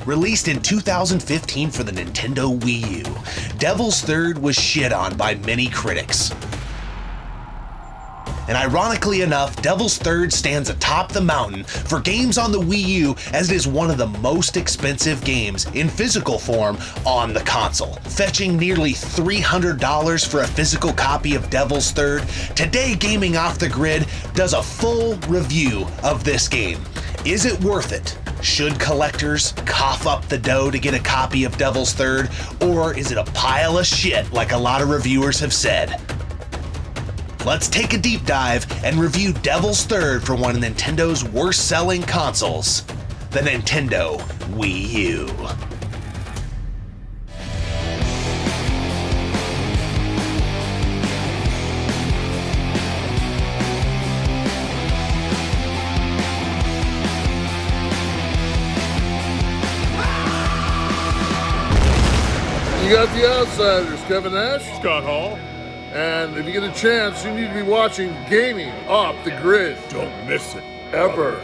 Released in 2015 for the Nintendo Wii U, Devil's Third was shit on by many critics. And ironically enough, Devil's Third stands atop the mountain for games on the Wii U, as it is one of the most expensive games in physical form on the console. Fetching nearly $300 for a physical copy of Devil's Third, Today Gaming Off the Grid does a full review of this game. Is it worth it? Should collectors cough up the dough to get a copy of Devil's Third? Or is it a pile of shit like a lot of reviewers have said? Let's take a deep dive and review Devil's Third for one of Nintendo's worst-selling consoles, the Nintendo Wii U. You got the Outsiders, Kevin Nash, Scott Hall. and if you get a chance, you need to be watching Gaming Off the Grid. Don't miss it. Ever.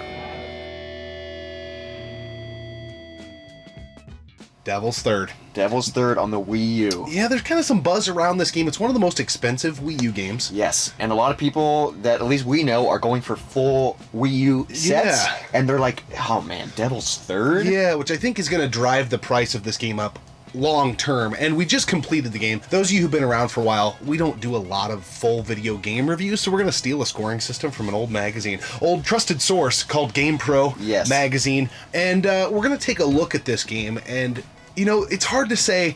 Devil's Third. Devil's Third on the Wii U. Yeah, there's kind of some buzz around this game. It's one of the most expensive Wii U games. Yes, and a lot of people that at least we know are going for full Wii U sets, Yeah. and they're like, oh man, Devil's Third? Yeah, which I think is going to drive the price of this game up long term. And we just completed the game. Those of you who've been around for a while, we don't do a lot of full video game reviews, so we're going to steal a scoring system from an old magazine, old trusted source called GamePro Yes. magazine, and we're going to take a look at this game. And you know, it's hard to say,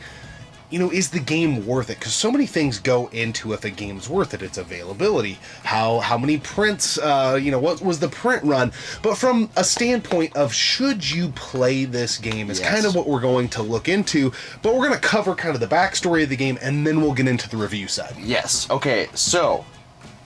you know, is the game worth it? Because so many things go into if a game's worth it. Its availability, how many prints, what was the print run? But from a standpoint of should you play this game is kind of what we're going to look into. But we're going to cover kind of the backstory of the game, and then we'll get into the review side. Yes. Okay, so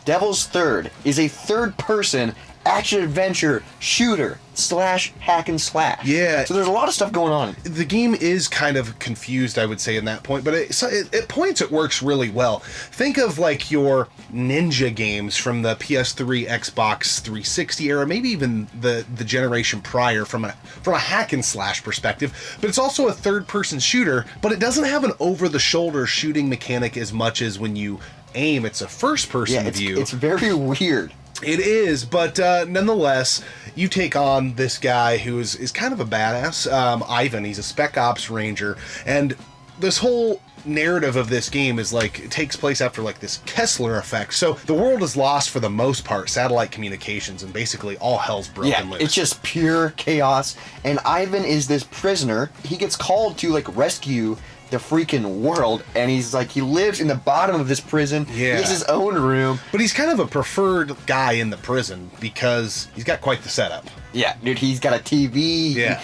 Devil's Third is a third-person action-adventure shooter / hack and slash. Yeah. So there's a lot of stuff going on. The game is kind of confused, I would say, in that point, but at points it works really well. Think of like your ninja games from the PS3, Xbox 360 era, maybe even the generation prior from a hack and slash perspective. But it's also a third-person shooter, but it doesn't have an over-the-shoulder shooting mechanic as much as when you aim. It's a first-person view. It's very weird. It is, but nonetheless, you take on this guy who is kind of a badass, Ivan. He's a Spec Ops Ranger, and this whole narrative of this game is like, it takes place after like this Kessler effect. So the world is lost for the most part, satellite communications, and basically all hell's broken loose. It's just pure chaos, and Ivan is this prisoner. He gets called to like rescue the freaking world, and he's like, he lives in the bottom of this prison. Yeah. He has his own room. But he's kind of a preferred guy in the prison because he's got quite the setup. Yeah, dude, he's got a TV. Yeah.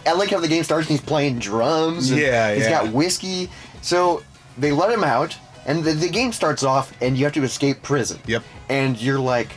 I like how the game starts and he's playing drums. And he's got whiskey. So they let him out, and the game starts off, and you have to escape prison. Yep. And you're like,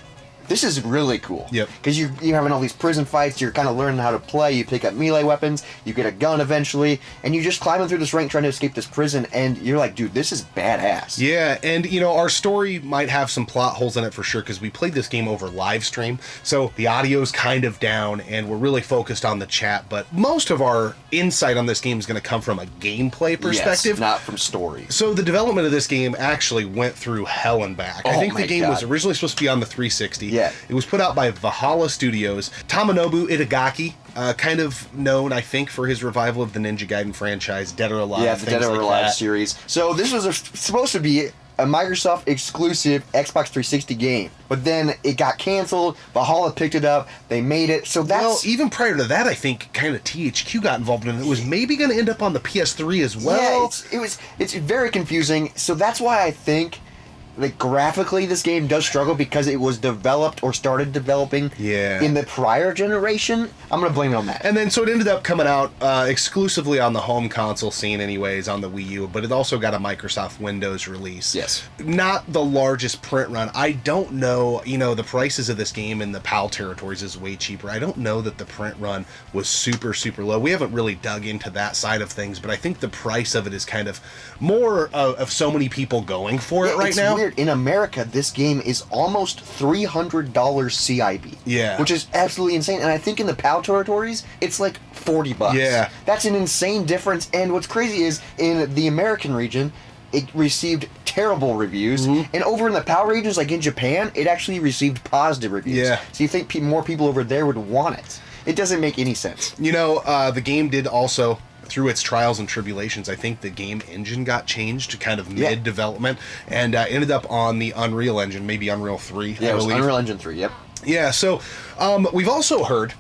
this is really cool. Yep. Because you're having all these prison fights, you're kind of learning how to play, you pick up melee weapons, you get a gun eventually, and you're just climbing through this rank trying to escape this prison, and you're like, dude, this is badass. Yeah, and you know, our story might have some plot holes in it for sure, because we played this game over live stream, so the audio's kind of down, and we're really focused on the chat, but most of our insight on this game is going to come from a gameplay perspective. Yes, not from story. So the development of this game actually went through hell and back. I think the game was originally supposed to be on the 360. Yeah. It was put out by Valhalla Studios. Tamanobu Itagaki, kind of known, I think, for his revival of the Ninja Gaiden franchise, Dead or Alive. Yeah, the Dead or Alive series. So this was supposed to be a Microsoft exclusive Xbox 360 game, but then it got canceled. Valhalla picked it up. They made it. So that's... Well, even prior to that, I think kind of THQ got involved in it. It was maybe going to end up on the PS3 as well. Yeah, it's very confusing. So that's why I think, like, graphically this game does struggle, because it was developed or started developing in the prior generation. I'm going to blame it on that. And then so it ended up coming out exclusively on the home console scene anyways, on the Wii U, but it also got a Microsoft Windows release. Yes. Not the largest print run. I don't know, you know, the prices of this game in the PAL territories is way cheaper. I don't know that the print run was super, super low. We haven't really dug into that side of things, but I think the price of it is kind of more of so many people going for it right now. Weird. weird. In America, this game is almost $300 CIB. Yeah. Which is absolutely insane. And I think in the PAL territories, it's like $40. Yeah. That's an insane difference. And what's crazy is in the American region, it received terrible reviews. Mm-hmm. And over in the PAL regions, like in Japan, it actually received positive reviews. Yeah. So you think more people over there would want it. It doesn't make any sense. You know, the game did also, through its trials and tribulations, I think the game engine got changed to kind of mid-development and ended up on the Unreal Engine, maybe Unreal 3, Yeah, I it was believe. Unreal Engine 3, yep. Yeah, so we've also heard,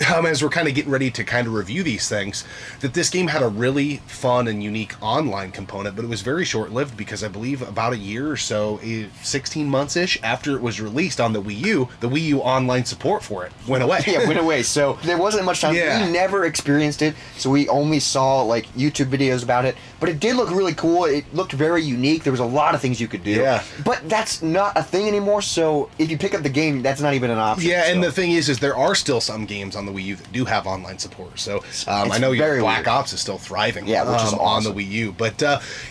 as we're kind of getting ready to kind of review these things, that this game had a really fun and unique online component, but it was very short-lived because I believe about a year or so, 16 months-ish after it was released on the Wii U online support for it went away. Yeah, went away. So there wasn't much time. Yeah. We never experienced it, so we only saw like YouTube videos about it. But it did look really cool. It looked very unique. There was a lot of things you could do. Yeah. But that's not a thing anymore. So if you pick up the game, that's not even an option. Yeah, and so. the thing is there are still some games on the Wii U that do have online support. So I know your very Black weird. Ops is still thriving. Yeah, which is on awesome. the Wii U. But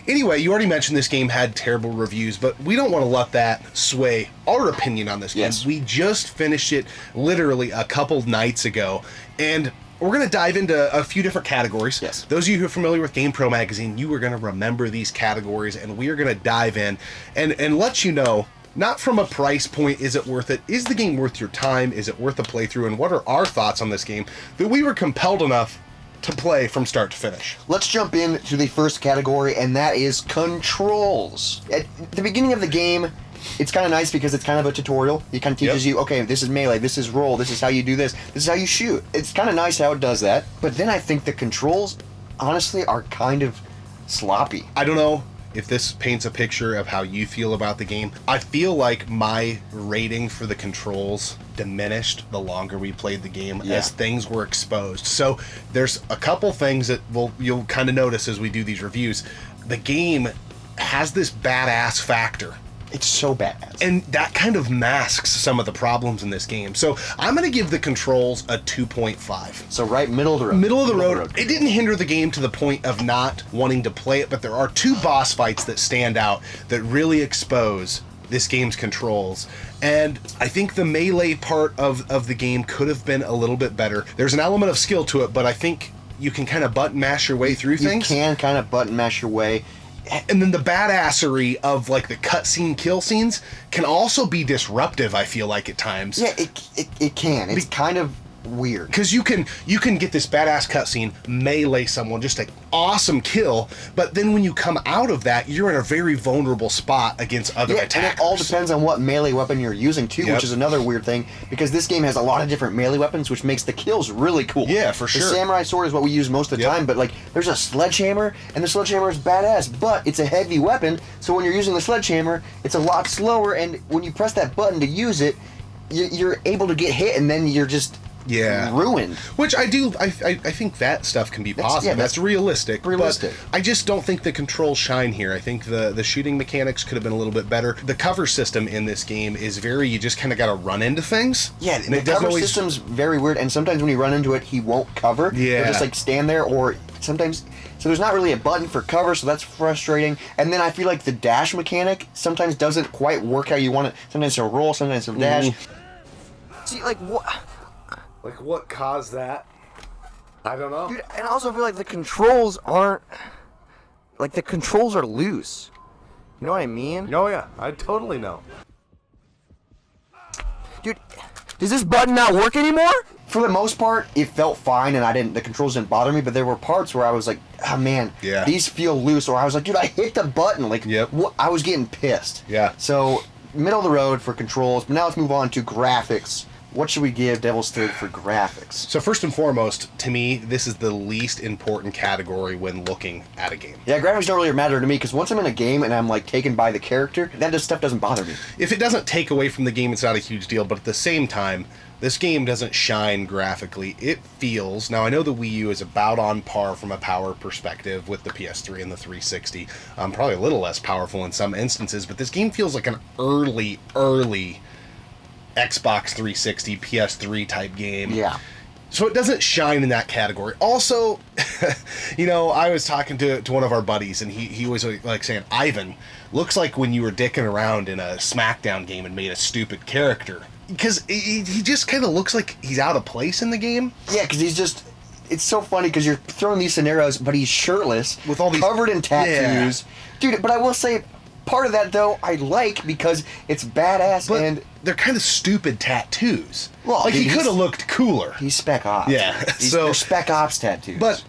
anyway, you already mentioned this game had terrible reviews, but we don't want to let that sway our opinion on this game. Yes. We just finished it literally a couple nights ago, and we're going to dive into a few different categories. Yes. Those of you who are familiar with GamePro Magazine, you are going to remember these categories, and we are going to dive in and let you know, not from a price point, is it worth it? Is the game worth your time? Is it worth a playthrough? And what are our thoughts on this game that we were compelled enough to play from start to finish? Let's jump into the first category, and that is controls. At the beginning of the game, it's kind of nice because it's kind of a tutorial. It kind of teaches you, okay, this is melee, this is roll, this is how you do this, this is how you shoot. It's kind of nice how it does that. But then I think the controls, honestly, are kind of sloppy. I don't know if this paints a picture of how you feel about the game. I feel like my rating for the controls diminished the longer we played the game as things were exposed. So there's a couple things that you'll kind of notice as we do these reviews. The game has this badass factor. It's so badass. And that kind of masks some of the problems in this game. So I'm going to give the controls a 2.5. So right middle of the road. Middle of the road. It didn't hinder the game to the point of not wanting to play it, but there are two boss fights that stand out that really expose this game's controls. And I think the melee part of the game could have been a little bit better. There's an element of skill to it, but I think you can kind of button mash your way through things. You can kind of button mash your way. And then the badassery of like the cutscene kill scenes can also be disruptive, I feel like, at times. Yeah, it can. It's kind of weird. Because you can get this badass cutscene, melee someone, just an awesome kill, but then when you come out of that, you're in a very vulnerable spot against other attackers. And it all depends on what melee weapon you're using too, Yep. which is another weird thing, because this game has a lot of different melee weapons, which makes the kills really cool. Yeah, for sure. The samurai sword is what we use most of the Yep. time, but like there's a sledgehammer, and the sledgehammer is badass, but it's a heavy weapon, so when you're using the sledgehammer, it's a lot slower, and when you press that button to use it, you're able to get hit, and then you're just ruined. Which I think that stuff can be positive. That's realistic. Realistic. But I just don't think the controls shine here. I think the shooting mechanics could have been a little bit better. The cover system in this game is you just kind of got to run into things. Yeah, and the cover system's very weird, and sometimes when you run into it, he won't cover. Yeah. He'll just like stand there, or sometimes... So there's not really a button for cover, so that's frustrating. And then I feel like the dash mechanic sometimes doesn't quite work how you want it. Sometimes it'll roll, sometimes it'll dash. See, like, what... Like, what caused that? I don't know. Dude, and I also feel like the controls aren't... Like, the controls are loose. You know what I mean? Oh, yeah. I totally know. Dude, does this button not work anymore? For the most part, it felt fine, and the controls didn't bother me, but there were parts where I was like, oh man, these feel loose, or I was like, dude, I hit the button. Like, what? I was getting pissed. Yeah. So, middle of the road for controls, but now let's move on to graphics. What should we give Devil's Third for graphics? So first and foremost, to me, this is the least important category when looking at a game. Yeah, graphics don't really matter to me, because once I'm in a game and I'm like taken by the character, stuff doesn't bother me. If it doesn't take away from the game, it's not a huge deal, but at the same time, this game doesn't shine graphically. It feels... Now, I know the Wii U is about on par from a power perspective with the PS3 and the 360. Probably a little less powerful in some instances, but this game feels like an early Xbox 360, PS3 type game. Yeah. So it doesn't shine in that category. Also, I was talking to one of our buddies, and he was like saying, Ivan, looks like when you were dicking around in a SmackDown game and made a stupid character. Because he just kind of looks like he's out of place in the game. Yeah, because he's just... It's so funny because you're throwing these scenarios, but he's shirtless, with all these covered in tattoos. Yeah. Dude, but I will say, part of that, though, I like because it's badass but and... they're kind of stupid tattoos. Well, like, dude, he could have looked cooler. He's Spec Ops. Yeah. They're Spec Ops tattoos. But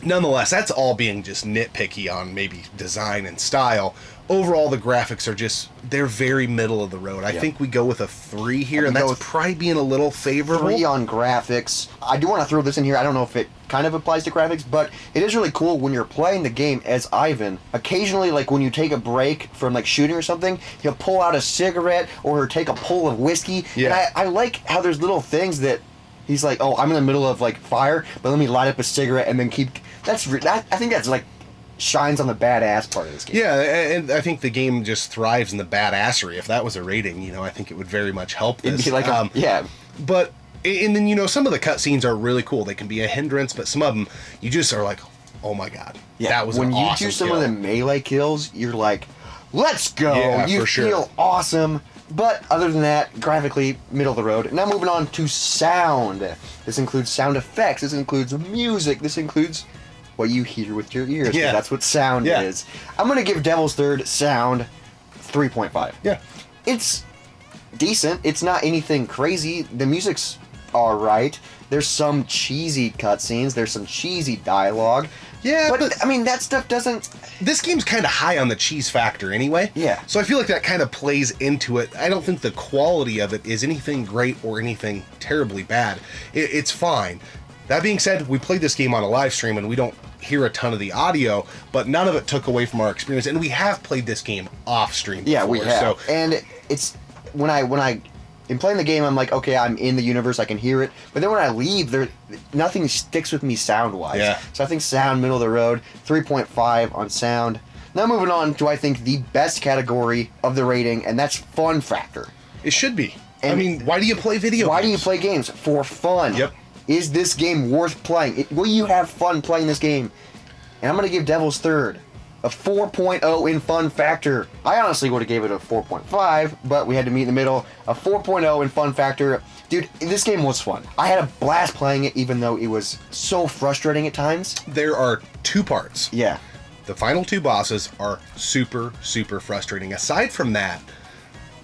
nonetheless, that's all being just nitpicky on maybe design and style. Overall, the graphics are just, they're very middle of the road. I think we go with a 3 here, and that's probably being a little favorable. 3 on graphics. I do want to throw this in here. I don't know if it kind of applies to graphics, but it is really cool when you're playing the game as Ivan. Occasionally, like when you take a break from like shooting or something, he'll pull out a cigarette or take a pull of whiskey. Yeah. And I like how there's little things that he's like, oh, I'm in the middle of like fire, but let me light up a cigarette and then keep... I think that's like shines on the badass part of this game. Yeah, and I think the game just thrives in the badassery. If that was a rating, I think it would very much help this. It'd be like yeah. But, and then, some of the cutscenes are really cool. They can be a hindrance, but some of them, you just are like, oh my god, that was an awesome When you do some of the melee kills, you're like, let's go! Yeah, you for sure. feel awesome. But other than that, graphically, middle of the road. Now moving on to sound. This includes sound effects. This includes music. This includes what you hear with your ears. Yeah. That's what sound is. I'm going to give Devil's Third sound 3.5. Yeah. It's decent. It's not anything crazy. The music's alright. There's some cheesy cutscenes. There's some cheesy dialogue. Yeah, but I mean, that stuff doesn't... This game's kind of high on the cheese factor anyway. Yeah. So I feel like that kind of plays into it. I don't think the quality of it is anything great or anything terribly bad. It's fine. That being said, we played this game on a live stream and we don't hear a ton of the audio, but none of it took away from our experience. And we have played this game off stream before. Yeah, we have. So, and it's... When I in playing the game, I'm like, okay, I'm in the universe, I can hear it. But then when I leave, nothing sticks with me sound-wise. Yeah. So I think sound, middle of the road, 3.5 on sound. Now moving on to, I think, the best category of the rating, and that's fun factor. it should be. And I mean, why do you play video games? Why do you play games? For fun. Yep. Is this game worth playing? Will you have fun playing this game? And I'm going to give Devil's Third a 4.0 in fun factor. I honestly would have gave it a 4.5, but we had to meet in the middle. A 4.0 in fun factor. Dude, this game was fun. I had a blast playing it, even though it was so frustrating at times. There are two parts. Yeah. The final two bosses are super, super frustrating. Aside from that,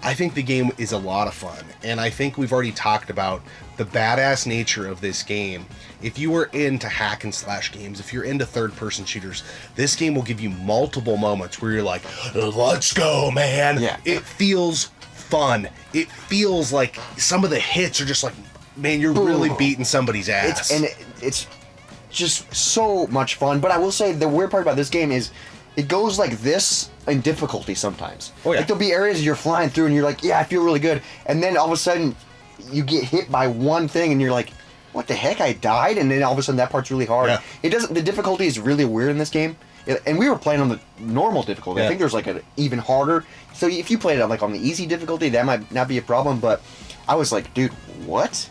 I think the game is a lot of fun. And I think we've already talked about the badass nature of this game. If you are into hack and slash games, if you're into third-person shooters, this game will give you multiple moments where you're like, let's go, man. Yeah. It feels fun. It feels like some of the hits are just like, man, you're really beating somebody's ass. It's just so much fun. But I will say the weird part about this game is it goes like this in difficulty sometimes. Oh, yeah. Like there'll be areas you're flying through and you're like, yeah, I feel really good. And then all of a sudden you get hit by one thing and you're like, what the heck, I died? And then all of a sudden that part's really hard. Yeah. The difficulty is really weird in this game. And we were playing on the normal difficulty. Yeah. I think there's like an even harder. So if you played it like on the easy difficulty, that might not be a problem. But I was like, dude, what?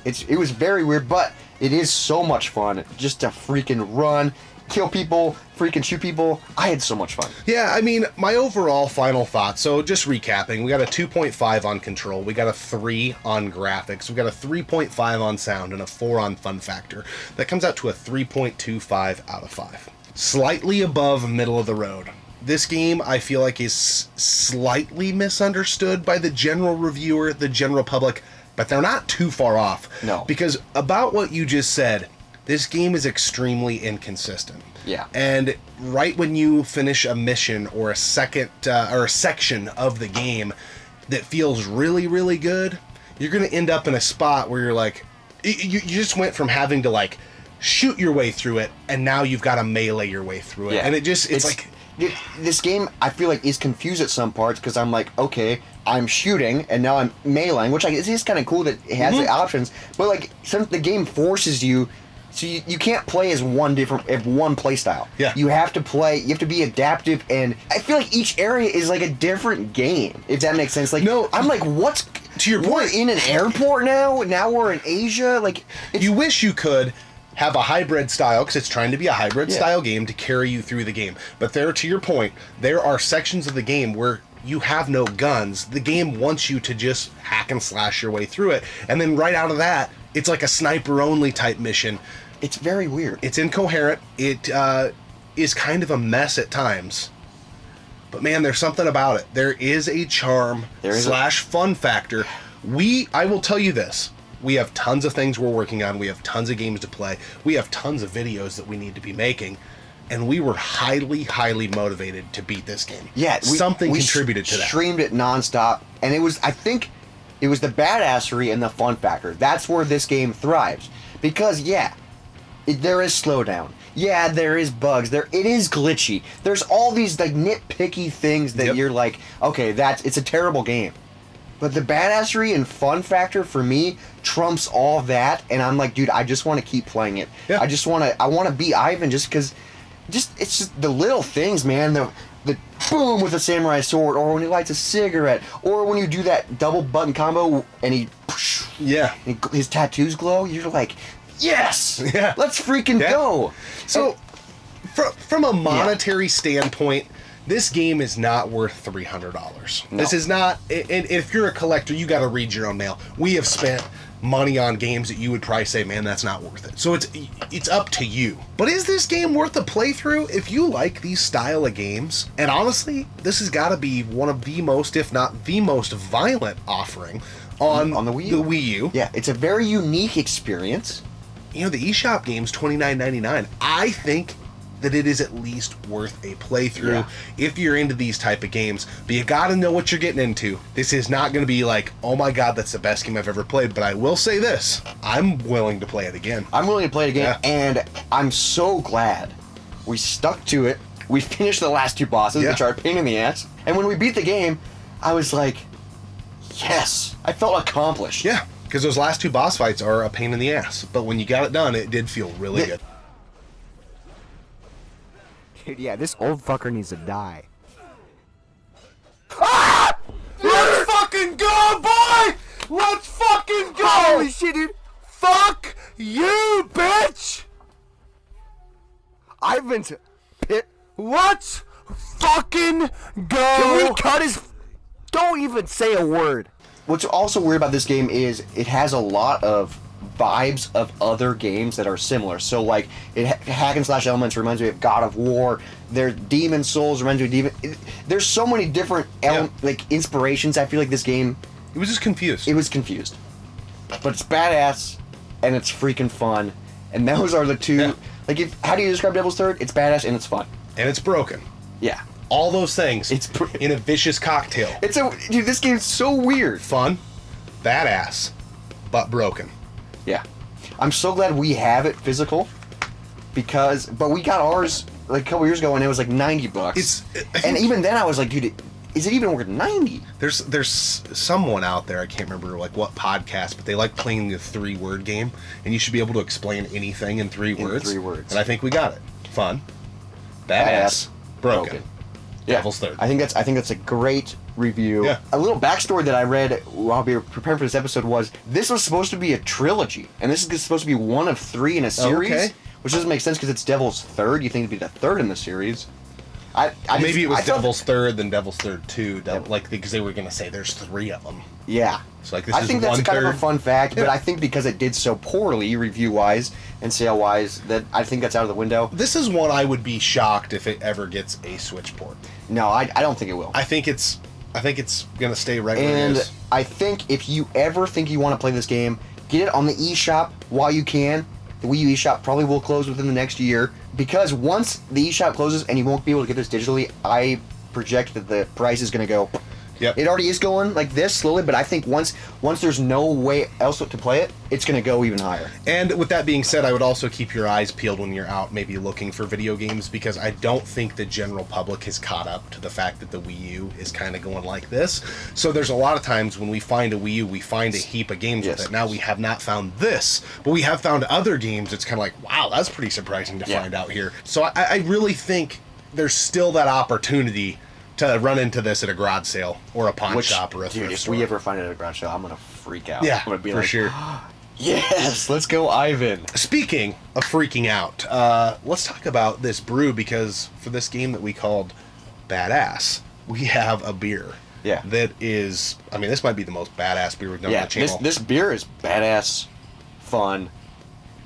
It was very weird, but it is so much fun just to freaking run, kill people, freaking shoot people. I had so much fun. Yeah, I mean, my overall final thoughts, so just recapping, we got a 2.5 on control, we got a 3 on graphics, we got a 3.5 on sound, and a 4 on fun factor. That comes out to a 3.25 out of 5. Slightly above middle of the road. This game, I feel like, is slightly misunderstood by the general reviewer, the general public, but they're not too far off. No. Because about what you just said, this game is extremely inconsistent. Yeah. And right when you finish a mission or a section of the game that feels really, really good, you're going to end up in a spot where you're like, you just went from having to like shoot your way through it, and now you've got to melee your way through it. Yeah. And it's like... This game, I feel like, is confused at some parts because I'm like, okay, I'm shooting and now I'm meleeing, which it is kind of cool that it has the options. But like, the game forces you, so you can't play as one play style. Yeah. You have to be adaptive, and I feel like each area is like a different game, if that makes sense. Like, no, I'm like, what's to your point? We're in an airport now. Now we're in Asia. Like, you wish you could have a hybrid style, because it's trying to be a hybrid style game to carry you through the game. But there, to your point, there are sections of the game where you have no guns. The game wants you to just hack and slash your way through it. And then right out of that, it's like a sniper-only type mission. It's very weird. It's incoherent. It is kind of a mess at times. But man, there's something about it. There is a charm slash fun factor. I will tell you this. We have tons of things we're working on. We have tons of games to play. We have tons of videos that we need to be making. And we were highly, highly motivated to beat this game. Yeah. Something contributed to that. We streamed it nonstop. And I think it was the badassery and the fun factor. That's where this game thrives. Because, there is slowdown. Yeah, there is bugs. It is glitchy. There's all these like nitpicky things that you're like, okay, it's a terrible game. But the badassery and fun factor for me trumps all that, and I'm like, dude, I just want to keep playing it. Yeah. I want to beat Ivan just because, it's just the little things, man. The boom with a samurai sword, or when he lights a cigarette, or when you do that double button combo and his tattoos glow. You're like, yes, let's freaking go. So, from a monetary standpoint, this game is not worth $300. No. This is not, and if you're a collector, you got to read your own mail. We have spent money on games that you would probably say, man, that's not worth it. So it's up to you. But is this game worth a playthrough? If you like these style of games, and honestly, this has got to be one of the most, if not the most violent offering on the Wii U. Yeah, it's a very unique experience. You know, the eShop game's $29.99. I think that it is at least worth a playthrough if you're into these type of games. But you gotta know what you're getting into. This is not gonna be like, oh my god, that's the best game I've ever played. But I will say this, I'm willing to play it again. I'm willing to play it again, and I'm so glad we stuck to it. We finished the last two bosses, which are a pain in the ass. And when we beat the game, I was like, yes, I felt accomplished. Yeah, because those last two boss fights are a pain in the ass. But when you got it done, it did feel really good. Dude, yeah, this old fucker needs to die. Ah! Let's fucking go, boy! Let's fucking go! Holy shit, dude! Fuck you, bitch! Ivan's pit. Let's fucking go! Can we cut his... Don't even say a word. What's also weird about this game is it has a lot of vibes of other games that are similar. So like hack and slash elements reminds me of God of War. Their Demon Souls reminds me of there's so many different like inspirations. I feel like this game, it was just confused. It was confused, but it's badass and it's freaking fun. And those are the two. Like, how do you describe Devil's Third? It's badass and it's fun and it's broken. Yeah, all those things. It's in a vicious cocktail. Dude, this game's so weird. Fun, badass, but broken. Yeah. I'm so glad we have it physical but we got ours like a couple years ago and it was like $90. And even then I was like, dude, is it even worth $90? There's someone out there, I can't remember like what podcast, but they like playing the 3-word game, and you should be able to explain anything in 3 words. In 3 words. And I think we got it. Fun, badass, broken. Devil's Third. I think that's a great review. Yeah. A little backstory that I read while we were preparing for this episode was this was supposed to be a trilogy, and this is supposed to be one of 3 in a series, which doesn't make sense because it's Devil's Third. You think it'd be the 3rd in the series. Maybe it was Devil's Third, then Devil's Third 2, like because they were gonna say there's 3 of them. Yeah. So like this I think that's kind of a fun fact, but I think because it did so poorly review-wise and sale-wise, that I think that's out of the window. This is one I would be shocked if it ever gets a Switch port. No, I don't think it will. I think it's gonna stay right where it is. And I think if you ever think you want to play this game, get it on the eShop while you can. The Wii U eShop probably will close within the next year, because once the eShop closes and you won't be able to get this digitally, I project that the price is going to go. Yep. It already is going like this slowly, but I think once there's no way else to play it, it's going to go even higher. And with that being said, I would also keep your eyes peeled when you're out maybe looking for video games, because I don't think the general public has caught up to the fact that the Wii U is kind of going like this. So there's a lot of times when we find a Wii U, we find a heap of games with it. Now we have not found this, but we have found other games. It's kind of like, wow, that's pretty surprising to find out here. So I really think there's still that opportunity to run into this at a garage sale or a pawn shop or a thrift store. If we ever find it at a garage sale, I'm gonna freak out. Yeah, I'm gonna be for like, sure. Yes, let's go, Ivan. Speaking of freaking out, let's talk about this brew, because for this game that we called Badass, we have a beer. Yeah. That is, I mean, this might be the most badass beer we've done on the channel. This beer is badass, fun,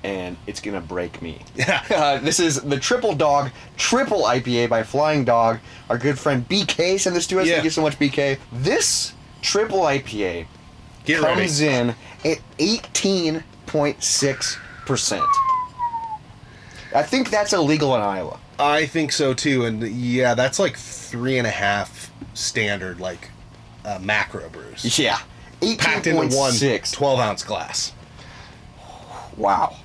and it's gonna break me. Yeah. This is the Triple Dog Triple IPA by Flying Dog. Our good friend BK sent this to us. Yeah. Thank you so much, BK. This Triple IPA comes in at 18.6%. I think that's illegal in Iowa. I think so too, and yeah, that's like 3.5 standard macro brews. Yeah. Packed into one 18.6. 12-ounce glass. Wow.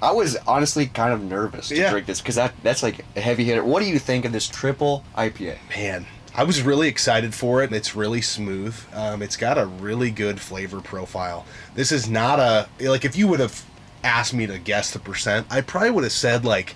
I was honestly kind of nervous to drink this because that's like a heavy hitter. What do you think of this triple IPA? Man, I was really excited for it. It's really smooth. It's got a really good flavor profile. This is not a, like, if you would have asked me to guess the percent, I probably would have said like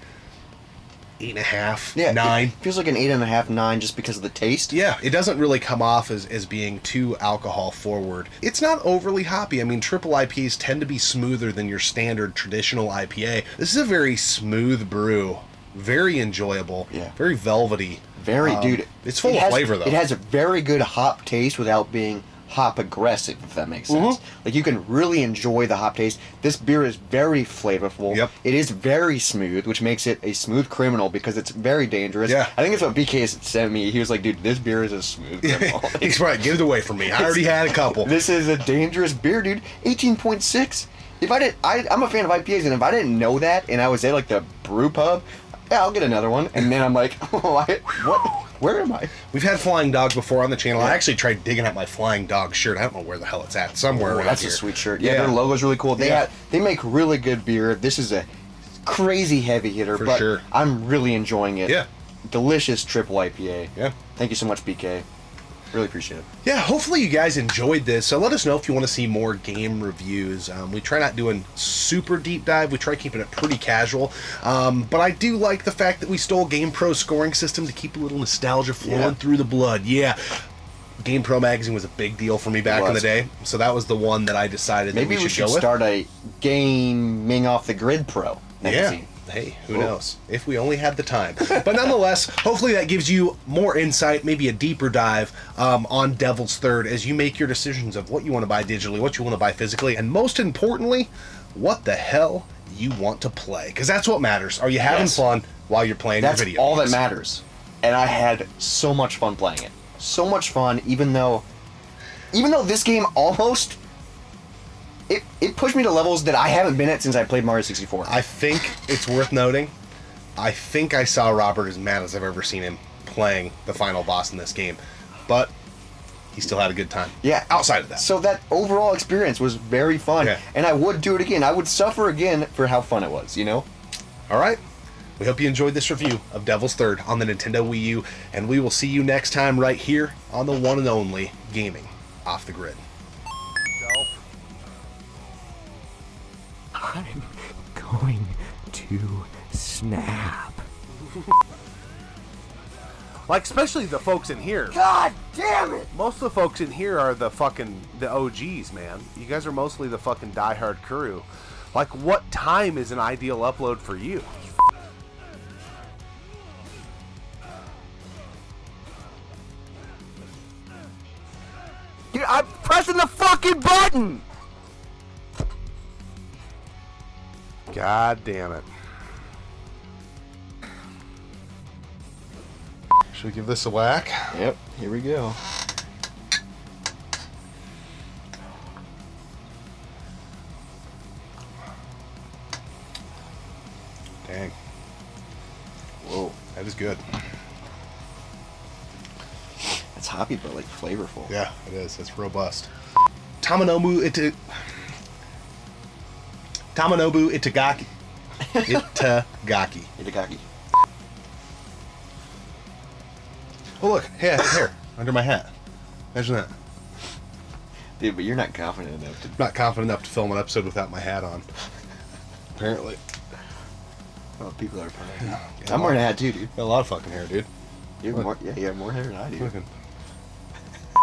8.5, 9. It feels like an 8.5, 9 just because of the taste. Yeah, it doesn't really come off as being too alcohol forward. It's not overly hoppy. I mean, triple IPAs tend to be smoother than your standard traditional IPA. This is a very smooth brew. Very enjoyable. Yeah. Very velvety. Dude. It's full of flavor, though. It has a very good hop taste without being hop aggressive, if that makes sense. Like, you can really enjoy the hop taste. This beer is very flavorful. Yep. It is very smooth, which makes it a smooth criminal because it's very dangerous. Yeah. I think it's what BK sent me. He was like, dude, this beer is a smooth criminal. He's right. Give it away from me. I already had a couple. This is a dangerous beer, dude. 18.6. If I didn't, I'm a fan of IPAs, and if I didn't know that, and I was at like the brew pub, yeah, I'll get another one. And then I'm like, oh, what? Where am I? We've had Flying Dog before on the channel. I actually tried digging out my Flying Dog shirt. I don't know where the hell it's at. Somewhere around That's here. a sweet shirt. Yeah, their logo's really cool. They make really good beer. This is a crazy heavy hitter, For but sure. I'm really enjoying it. Yeah. Delicious triple IPA. Yeah. Thank you so much, BK. Really appreciate it. Yeah, hopefully you guys enjoyed this. So let us know if you want to see more game reviews. We try not doing super deep dive. We try keeping it pretty casual. But I do like the fact that we stole GamePro's scoring system to keep a little nostalgia flowing through the blood. Yeah. GamePro magazine was a big deal for me back in the day. So that was the one that I decided Maybe that we should start a gaming off the grid pro magazine. Yeah. Hey, who knows? If we only had the time. But nonetheless, hopefully that gives you more insight, maybe a deeper dive on Devil's Third as you make your decisions of what you want to buy digitally, what you want to buy physically, and most importantly, what the hell you want to play. Because that's what matters. Are you having fun while you're playing your video all games? that matters. And I had so much fun playing it. So much fun, even though this game almost... It pushed me to levels that I haven't been at since I played Mario 64. I think it's worth noting, I think I saw Robert as mad as I've ever seen him playing the final boss in this game. But he still had a good time. Yeah. Outside of that. So that overall experience was very fun. Yeah. And I would do it again. I would suffer again for how fun it was, you know? All right. We hope you enjoyed this review of Devil's Third on the Nintendo Wii U. And we will see you next time right here on the one and only Gaming Off the Grid. I'm going to snap. Like, especially the folks in here. God damn it! Most of the folks in here are the OGs, man. You guys are mostly the fucking diehard crew. Like, what time is an ideal upload for you? Dude, I'm pressing the fucking button! God damn it. Should we give this a whack? Yep, here we go. Dang. Whoa. That is good. It's hoppy, but like flavorful. Yeah, it is. It's robust. Tamanobu Itagaki. Itagaki. Itagaki. Oh, look. Here, under my hat. Imagine that. Dude, but you're not confident enough to... I'm not confident enough to film an episode without my hat on. Apparently. Oh, people are fine. I'm wearing a hat too, dude. Got a lot of fucking hair, dude. You have more hair than I do. Fucking